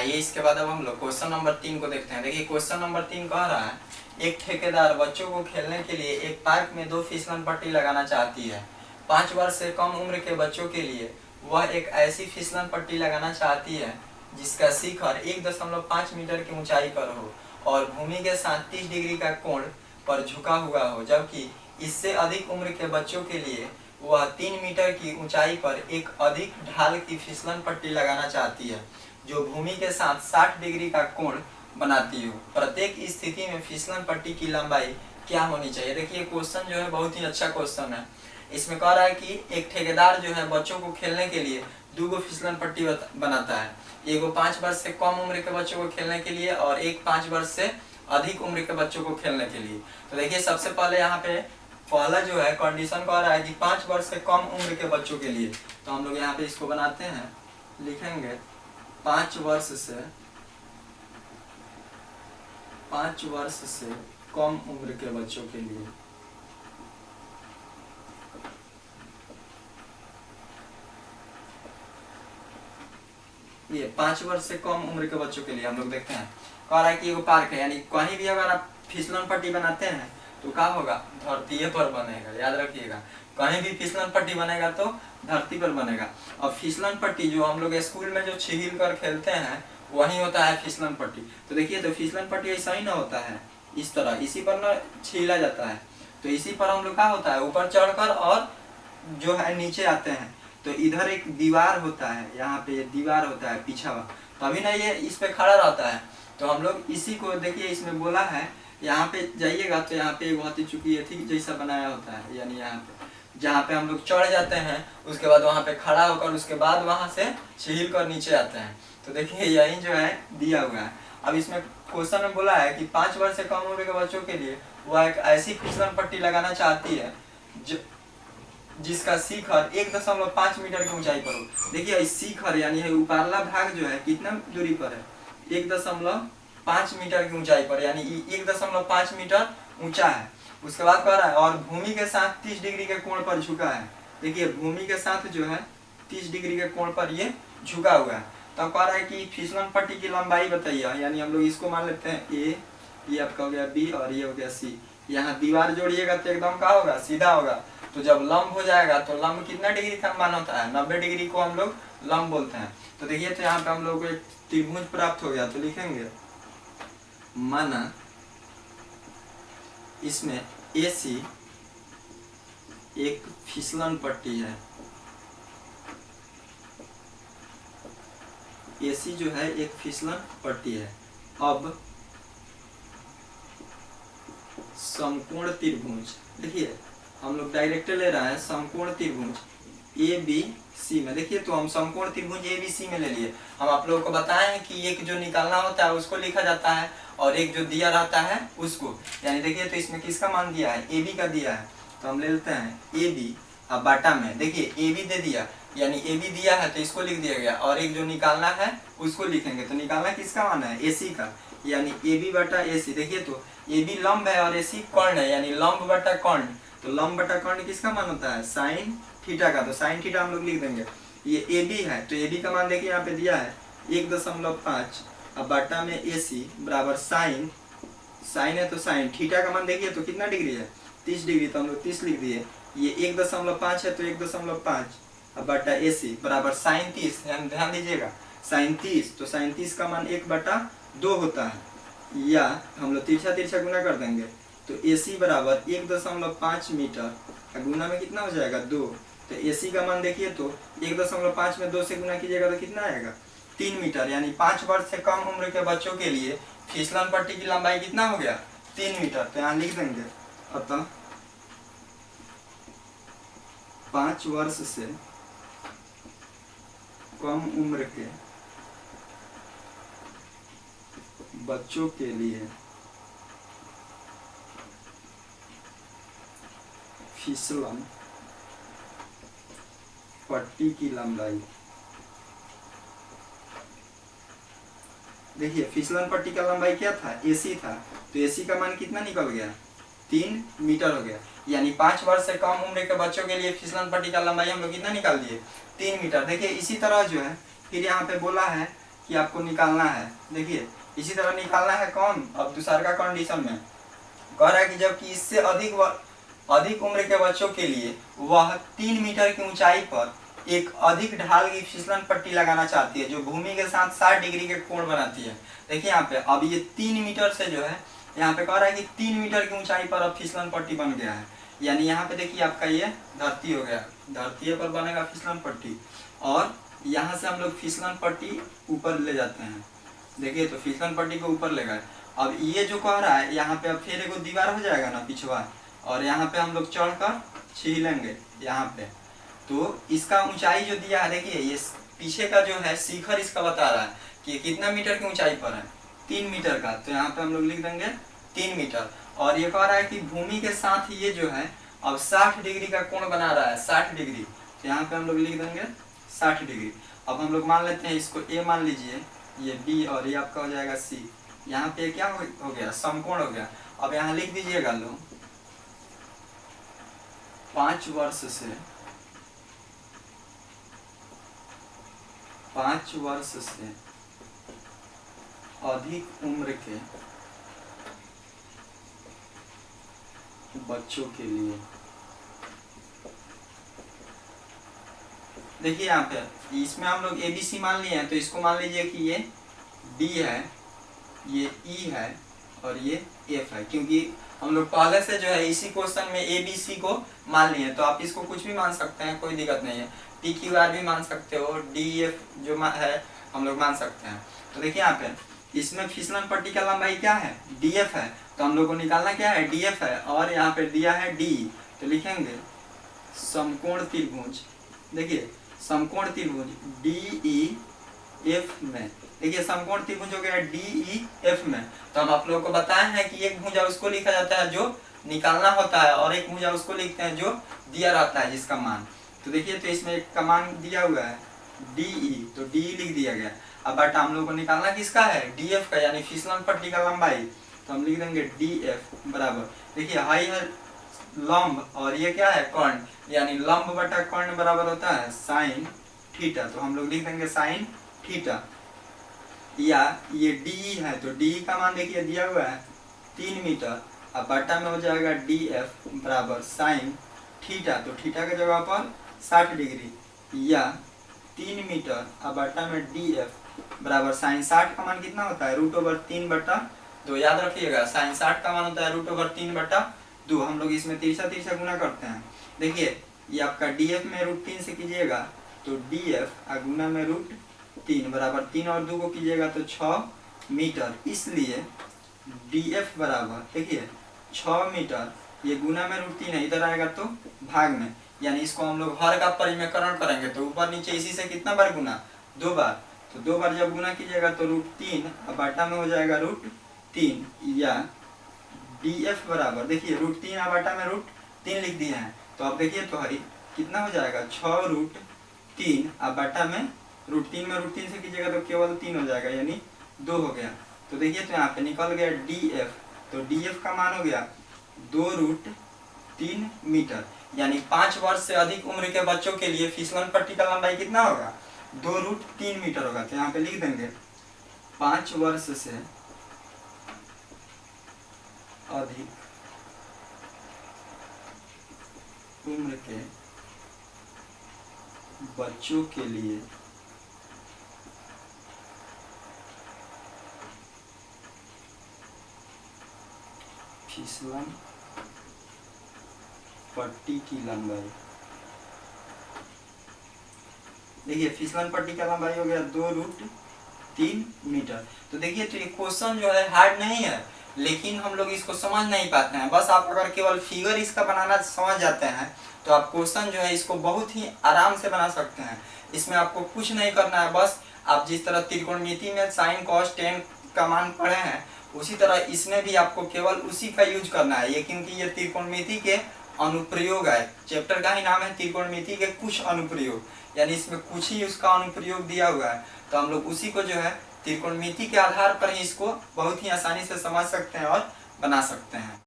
आइए इसके बाद अब हम लोग क्वेश्चन नंबर 3 को देखते हैं। देखिए क्वेश्चन नंबर 3 कह रहा है, एक ठेकेदार बच्चों को खेलने के लिए एक पार्क में 2 फिसलन पट्टी लगाना चाहती है। 5 वर्ष से कम उम्र के बच्चों के लिए वह एक ऐसी फिसलन पट्टी लगाना चाहती है जिसका शिखर 1.5 मीटर की ऊंचाई पर हो और भूमि के साथ 30 डिग्री का कोण पर झुका हुआ हो, जबकि इससे अधिक उम्र के बच्चों के लिए वह 3 मीटर की ऊंचाई पर एक अधिक ढाल की फिसलन पट्टी लगाना चाहती है जो भूमि के साथ 60 डिग्री का कोण बनाती हो। प्रत्येक स्थिति में फिसलन पट्टी की लंबाई क्या होनी चाहिए। देखिए क्वेश्चन जो है बहुत ही अच्छा क्वेश्चन है। इसमें कह रहा है कि एक ठेकेदार जो है बच्चों को खेलने के लिए 2 फिसलन पट्टी बनाता है। एगो 5 वर्ष से कम उम्र के बच्चों को खेलने के लिए और एक 5 वर्ष से अधिक उम्र के बच्चों को खेलने के लिए। तो देखिए सबसे पहले यहाँ पे पहला जो है कंडीशन कह रहा है कि 5 वर्ष से कम उम्र के बच्चों के लिए। तो हम लोग यहाँ पे इसको बनाते हैं, लिखेंगे 5 वर्ष से कम उम्र के बच्चों के लिए। ये 5 वर्ष से कम उम्र के बच्चों के लिए हम लोग देखते हैं। कह रहा है कि एगो पार्क है, यानी कहीं भी अगर आप फिसलन पट्टी बनाते हैं तो क्या होगा, धरती पर बनेगा। याद रखिएगा, कहीं भी फिसलन पट्टी बनेगा तो धरती पर बनेगा। और फिसलन पट्टी जो हम लोग स्कूल में जो छील कर खेलते हैं वही होता है फिसलन पट्टी। तो देखिए तो फिसलन पट्टी ऐसा ही ना होता है, इस तरह इसी पर ना छीला जाता है। तो इसी पर हम लोग क्या होता है ऊपर चढ़कर और जो है नीचे आते हैं। तो इधर एक दीवार होता है, यहाँ पे ये दीवार होता है पीछा, तभी ना ये इस पे खड़ा रहता है। तो हम लोग इसी को देखिए इसमें बोला है, यहाँ पे जाइएगा तो यहाँ पे एक हाथी चुकी है ठीक जैसा बनाया होता है, यानी यहाँ पे जहाँ पे हम लोग चढ़ जाते हैं उसके बाद वहाँ पे खड़ा होकर उसके बाद वहाँ से छील कर नीचे आते हैं। तो देखिए यही जो है दिया हुआ है। अब इसमें क्वेश्चन में बोला है कि 5 वर्ष से कम उम्र के बच्चों के लिए वह एक ऐसी फिसलन पट्टी लगाना चाहती है जिसका शिखर 1.5 मीटर की ऊंचाई पर हो। देखिए इस शिखर यानी है ऊपरला भाग जो है कितना दूरी पर है, 1.5 मीटर की ऊंचाई पर, यानी 1.5 मीटर ऊंचा है। उसके बाद कह रहा है और भूमि के साथ 30 डिग्री के कोण पर झुका है। देखिए भूमि के साथ जो है 30 डिग्री के कोण पर ये झुका हुआ है। तो कह रहा है कि फिसलन पट्टी की लंबाई बताइए, यानी हम लोग इसको मान लेते हैं ए, ये आपका हो गया बी और ये हो गया सी। यहाँ दीवार जोड़िएगा तो एकदम क्या होगा, सीधा होगा। तो जब लंब हो जाएगा तो लंब कितना डिग्री का मान होता है, 90 डिग्री को हम लोग लंब बोलते हैं। तो देखिए तो यहाँ पे हम लोग को एक त्रिभुज प्राप्त हो गया। तो लिखेंगे माना इसमें AC एक फिसलन पट्टी है, AC जो है एक फिसलन पट्टी है। अब समकोण त्रिभुज, देखिए हम लोग डायरेक्ट ले रहे हैं समकोण त्रिभुज ABC में। देखिए तो हम समकोण त्रिभुज ABC में ले लिए। हम आप लोगों को बताएं कि एक जो निकालना होता है उसको लिखा जाता है और एक जो दिया रहता है उसको, यानी देखिए तो इसमें किसका मान दिया है, AB का दिया है। तो हम ले लेते हैं AB, अब बाटा में देखिए AB दे दिया, यानी AB दिया है तो इसको लिख दिया गया, और एक जो निकालना है उसको लिखेंगे। तो निकालना किसका मान है, AC का, यानी AB बटा AC। देखिए तो AB लंब है और AC कर्ण है, यानी लंब बटा कर्ण। तो लंब बटा कर्ण किसका मान होता है, साइन थीटा का। तो साइन थीटा हम लोग लिख देंगे। ये AB है तो AB का मान देखिए यहाँ पे दिया है 1.5, अब बाटा में AC बराबर साइन है तो साइन थीटा का मान देखिए तो कितना डिग्री है, 30 डिग्री। तो हम लोग 30 लिख दिए। ये 1.5 है तो 1.5, अब बाटा AC बराबर साइन 30, ध्यान दीजिएगा साइन 30। तो साइन 30 का मान 1/2 होता है, या हम लोग तिरछा गुना कर देंगे। तो AC बराबर 1.5 मीटर, गुना में कितना हो जाएगा 2। तो AC का मान देखिए तो 1.5 में 2 से गुना कीजिएगा तो कितना आएगा, 3 मीटर। यानी 5 वर्ष से कम उम्र के बच्चों के लिए फिसलन पट्टी की लंबाई कितना हो गया, 3 मीटर। तो यहाँ लिख देंगे अतः 5 वर्ष से कम उम्र के बच्चों के लिए फिसलन पट्टी की लंबाई, देखिए फिसलन पट्टी का लंबाई क्या था, AC था। तो AC का मान कितना निकल गया, 3 मीटर हो गया। यानी 5 वर्ष से कम उम्र के बच्चों के लिए फिसलन पट्टी का लंबाई हम लोग कितना निकाल दिए, 3 मीटर। देखिए इसी तरह जो है फिर यहाँ पे बोला है कि आपको निकालना है। देखिए इसी तरह निकालना है कौन, अब दूसरा का कंडीशन में कह रहा है कि जबकि इससे अधिक उम्र के बच्चों के लिए वह 3 मीटर की ऊंचाई पर एक अधिक ढाल की फिसलन पट्टी लगाना चाहती है जो भूमि के साथ 60 डिग्री के कोण बनाती है। देखिए यहाँ पे अब ये 3 मीटर से जो है यहाँ पे कह रहा है कि 3 मीटर की ऊंचाई पर अब फिसलन पट्टी बन गया है। यानी यहाँ पे देखिए आपका ये धरती हो गया, धरती पर बनेगा फिसलन पट्टी और यहाँ से हम लोग फिसलन पट्टी ऊपर ले जाते हैं। देखिए तो फिसलन पट्टी को ऊपर ले गए। अब ये जो कह रहा है यहाँ पे अब फिर एक दीवार हो जाएगा ना पिछवा, और यहाँ पे हम लोग चढ़कर छीलेंगे यहाँ पे। तो इसका ऊंचाई जो दिया है देखिए ये पीछे का जो है शिखर इसका बता रहा है कि कितना मीटर की ऊंचाई पर है, 3 मीटर का। तो यहाँ पे हम लोग लिख देंगे 3 मीटर। और ये कह रहा है कि भूमि के साथ ये जो है अब 60 डिग्री का कोण बना रहा है, 60 डिग्री। तो यहाँ पे हम लोग लिख देंगे 60 डिग्री। अब हम लोग मान लेते हैं इसको ए मान लीजिए, ये बी और ये आपका हो जाएगा सी। यहाँ पे क्या हो गया, समकोण हो गया। अब यहाँ लिख दीजिएगा लो 5 वर्ष से 5 वर्ष से अधिक उम्र के बच्चों के लिए। देखिए यहाँ पे इसमें हम लोग ABC मान लिए हैं, तो इसको मान लीजिए कि ये D है, ये E है और ये F है, क्योंकि हम लोग पहले से जो है इसी क्वेश्चन में ABC को मान लिए हैं। तो आप इसको कुछ भी मान सकते हैं, कोई दिक्कत नहीं है। TQR भी मान सकते हो, DF जो है हम लोग मान सकते हैं। तो देखिए यहाँ पे इसमें फिसलन पट्टी का लंबाई क्या है, DF है। तो हम लोग को निकालना क्या है, DF है। और यहाँ पे दिया है D, तो लिखेंगे समकोण त्रिभुज। देखिए समकोण त्रिभुज DEF में, देखिए समकोण त्रिभुज हो गया DEF में। तो हम आप लोगों को बताए हैं कि एक भुजा उसको लिखा जाता है जो निकालना होता है और एक भुजा उसको लिखते हैं जो दिया रहता है जिसका मान। तो देखिए तो इसमें एक का मान दिया हुआ है DE, तो DE लिख दिया गया। अब बटा हम लोग को निकालना किसका है, DF का, यानी फिसलन पट्टी का लंबाई। तो हम लिख देंगे DF बराबर, देखिए हाई है लंब और ये क्या है कर्ण, यानी लंब बटा कर्ण बराबर होता है साइन थीटा। तो हम लोग लिख देंगे साइन थीटा। या ये DE है, तो DE का मान देखिए दिया हुआ है 3 मीटर। अब बटा में हो जाएगा DF बराबर साइन थीटा, तो थीटा के जगह पर 60 डिग्री या 3 मीटर। अब बटा में DF बराबर साइन 60 का मान कितना होता है, √3/2। याद रखिएगा साइन 60 का मान होता है √3/2। हम लोग इसमें तिरछा गुना करते हैं। देखिए ये आपका DF में √3 से कीजिएगा तो DF गुना में √3 बराबर 3 और 2 को कीजिएगा तो 6 मीटर। इसलिए DF बराबर देखिए 6 मीटर, ये गुना में √3 है, इधर आएगा तो भाग में, यानी इसको हम लोग हर का परिमेयकरण करेंगे तो ऊपर नीचे इसी से कितना बार गुना, 2 बार। तो 2 बार जब गुना कीजिएगा तो √3 अब बाटा में हो जाएगा √3 या DF बराबर देखिए √3 अब बाटा में √3 लिख दिए हैं। तो अब देखिए तो हरी कितना हो जाएगा 6√3 अब बाटा में √3 से कीजिएगा तो केवल 3 हो जाएगा, यानी 2 हो गया। तो देखिए तो यहाँ पे निकल गया DF, तो DF का मान हो गया 2√3 मीटर। यानी 5 वर्ष से अधिक उम्र के बच्चों के लिए फिसलन पट्टी का लंबाई कितना होगा, 2√3 मीटर होगा। तो यहाँ पे लिख देंगे 5 वर्ष से अधिक उम्र के बच्चों के लिए फिसलन पट्टी की लंबाई। देखिए फिसलन पट्टी का लंबाई हो गया 2√3 मीटर। तो देखिए तो ये क्वेश्चन जो है हार्ड नहीं है, लेकिन हम लोग इसको समझ नहीं पाते हैं। बस आप अगर केवल फिगर इसका बनाना समझ जाते हैं तो आप क्वेश्चन जो है इसको बहुत ही आराम से बना सकते हैं। इसमें आपको कुछ नहीं करना है, बस आप जिस तरह त्रिकोणमिति में साइन कॉस टेन का मान पढ़े हैं उसी तरह इसमें भी आपको केवल उसी का यूज करना है। ये क्योंकि ये त्रिकोणमिति के अनुप्रयोग है, चैप्टर का ही नाम है त्रिकोणमिति के कुछ अनुप्रयोग, यानी इसमें कुछ ही उसका अनुप्रयोग दिया हुआ है। तो हम लोग उसी को जो है त्रिकोणमिति के आधार पर ही इसको बहुत ही आसानी से समझ सकते हैं और बना सकते हैं।